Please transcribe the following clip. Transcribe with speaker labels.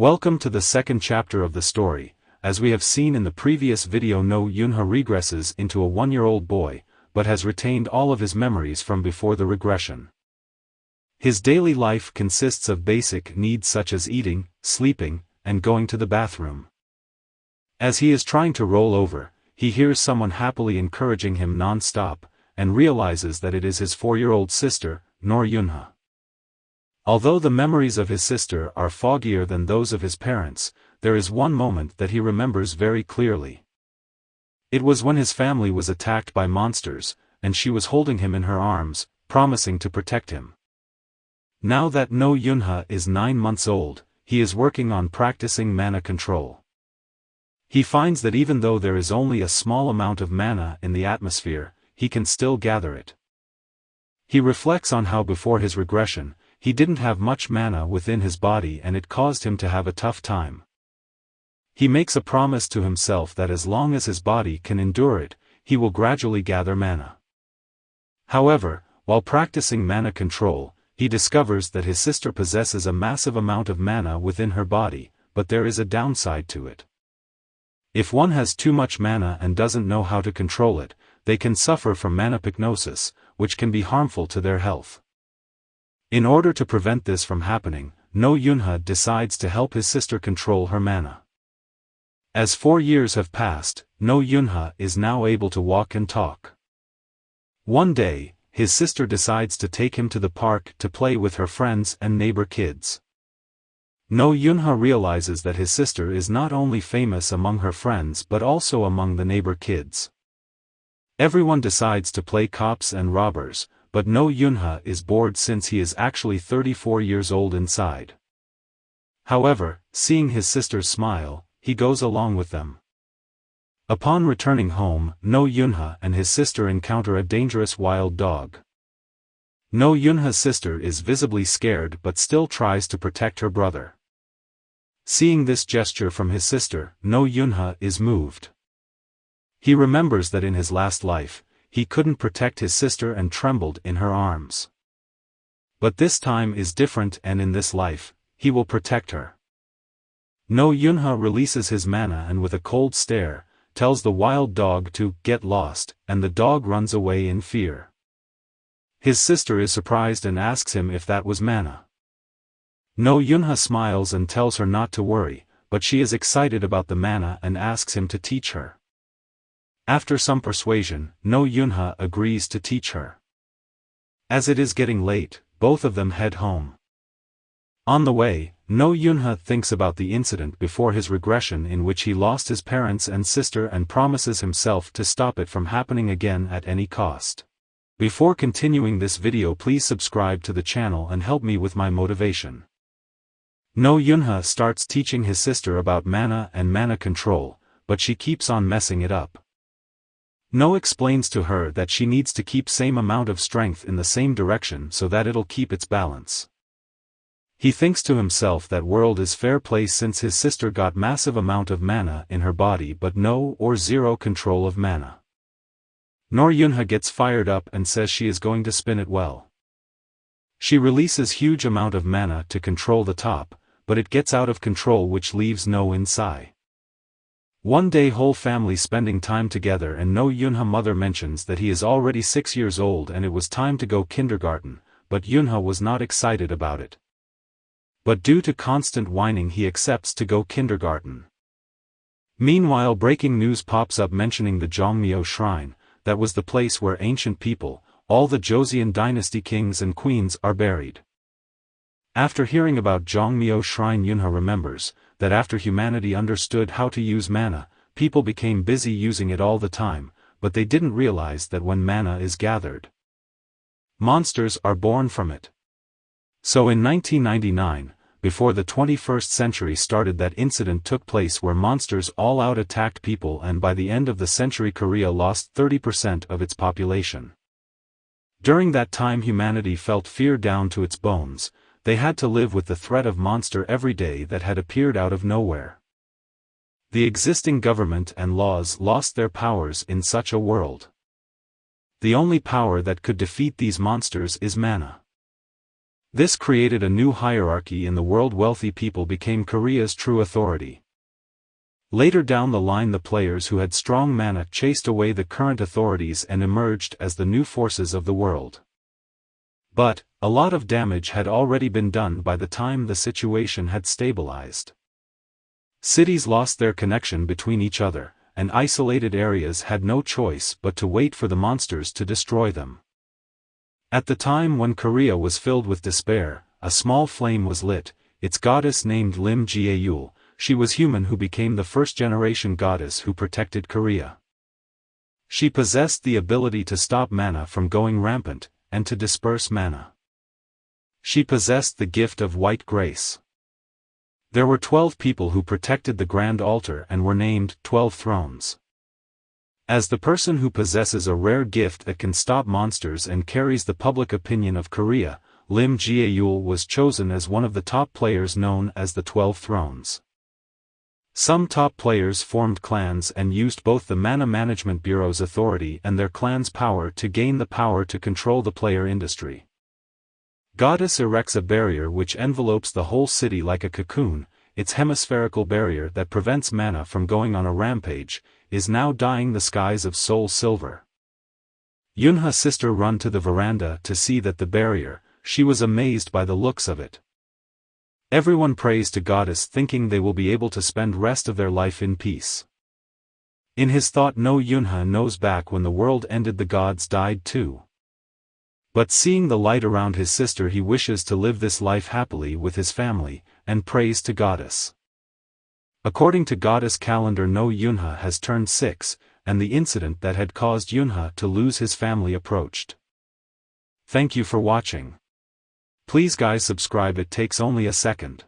Speaker 1: Welcome to the second chapter of the story. As we have seen in the previous video, eunha regresses into a 1-year-old boy, but has retained all of his memories from before the regression. His daily life consists of basic needs such as eating, sleeping, and going to the bathroom. As he is trying to roll over, he hears someone happily encouraging him non-stop, and realizes that it is his 4-year-old sister, eunha. Although the memories of his sister are foggier than those of his parents, there is one moment that he remembers very clearly. It was when his family was attacked by monsters, and she was holding him in her arms, promising to protect him. Now that eunha is 9 months old, he is working on practicing mana control. He finds that even though there is only a small amount of mana in the atmosphere, he can still gather it. He reflects on how before his regression, he didn't have much mana within his body and it caused him to have a tough time. He makes a promise to himself that as long as his body can endure it, he will gradually gather mana. However, while practicing mana control, he discovers that his sister possesses a massive amount of mana within her body, but there is a downside to it. If one has too much mana and doesn't know how to control it, they can suffer from mana pycnosis, which can be harmful to their health. In order to prevent this from happening, eunha decides to help his sister control her mana. As 4 years have passed, eunha is now able to walk and talk. One day, his sister decides to take him to the park to play with her friends and neighbor kids. Eunha realizes that his sister is not only famous among her friends but also among the neighbor kids. Everyone decides to play cops and robbers, but eunha is bored since he is actually 34 years old inside. However, seeing his sister's smile, he goes along with them. Upon returning home, eunha and his sister encounter a dangerous wild dog. Eunha's sister is visibly scared but still tries to protect her brother. Seeing this gesture from his sister, eunha is moved. He remembers that in his last life, he couldn't protect his sister and trembled in her arms. But this time is different and in this life, he will protect her. Eunha releases his mana and with a cold stare, tells the wild dog to get lost, and the dog runs away in fear. His sister is surprised and asks him if that was mana. Eunha smiles and tells her not to worry, but she is excited about the mana and asks him to teach her. After some persuasion, eunha agrees to teach her. As it is getting late, both of them head home. On the way, eunha thinks about the incident before his regression in which he lost his parents and sister and promises himself to stop it from happening again at any cost. Before continuing this video, please subscribe to the channel and help me with my motivation. Eunha starts teaching his sister about mana and mana control, but she keeps on messing it up. Explains to her that she needs to keep same amount of strength in the same direction so that it'll keep its balance. He thinks to himself that world is fair play since his sister got massive amount of mana in her body but no or zero control of mana. Eunha gets fired up and says she is going to spin it well. She releases huge amount of mana to control the top, but it gets out of control which leaves inside. One day whole family spending time together and eunha mother mentions that he is already 6 years old and it was time to go kindergarten, but eunha was not excited about it. But due to constant whining he accepts to go kindergarten. Meanwhile breaking news pops up mentioning the Zhongmiao shrine, that was the place where ancient people, all the Joseon dynasty kings and queens are buried. After hearing about Zhongmiao shrine, eunha remembers that after humanity understood how to use mana, people became busy using it all the time, but they didn't realize that when mana is gathered, monsters are born from it. So in 1999, before the 21st century started, that incident took place where monsters all out attacked people, and by the end of the century Korea lost 30% of its population. During that time humanity felt fear down to its bones. They had to live with the threat of monster every day that had appeared out of nowhere. The existing government and laws lost their powers in such a world. The only power that could defeat these monsters is mana. This created a new hierarchy in the world. Wealthy people became Korea's true authority. Later down the line, the players who had strong mana chased away the current authorities and emerged as the new forces of the world. But, a lot of damage had already been done by the time the situation had stabilized. Cities lost their connection between each other, and isolated areas had no choice but to wait for the monsters to destroy them. At the time when Korea was filled with despair, a small flame was lit, its goddess named Lim Jaeul. She was human who became the first-generation goddess who protected Korea. She possessed the ability to stop mana from going rampant, and to disperse mana. She possessed the gift of white grace. There were 12 people who protected the Grand Altar and were named 12 Thrones. As the person who possesses a rare gift that can stop monsters and carries the public opinion of Korea, Lim Jaeul was chosen as one of the top players known as the 12 Thrones. Some top players formed clans and used both the Mana Management Bureau's authority and their clan's power to gain the power to control the player industry. Goddess erects a barrier which envelopes the whole city like a cocoon. Its hemispherical barrier that prevents mana from going on a rampage is now dyeing the skies of Seoul silver. Eunha's sister ran to the veranda to see that the barrier. She was amazed by the looks of it. Everyone prays to Goddess, thinking they will be able to spend rest of their life in peace. In his thought, no, Eunha knows back when the world ended, the gods died too. But seeing the light around his sister, he wishes to live this life happily with his family, and prays to Goddess. According to Goddess calendar, no, Eunha has turned 6, and the incident that had caused Eunha to lose his family approached. Thank you for watching. Please guys subscribe, it takes only a second.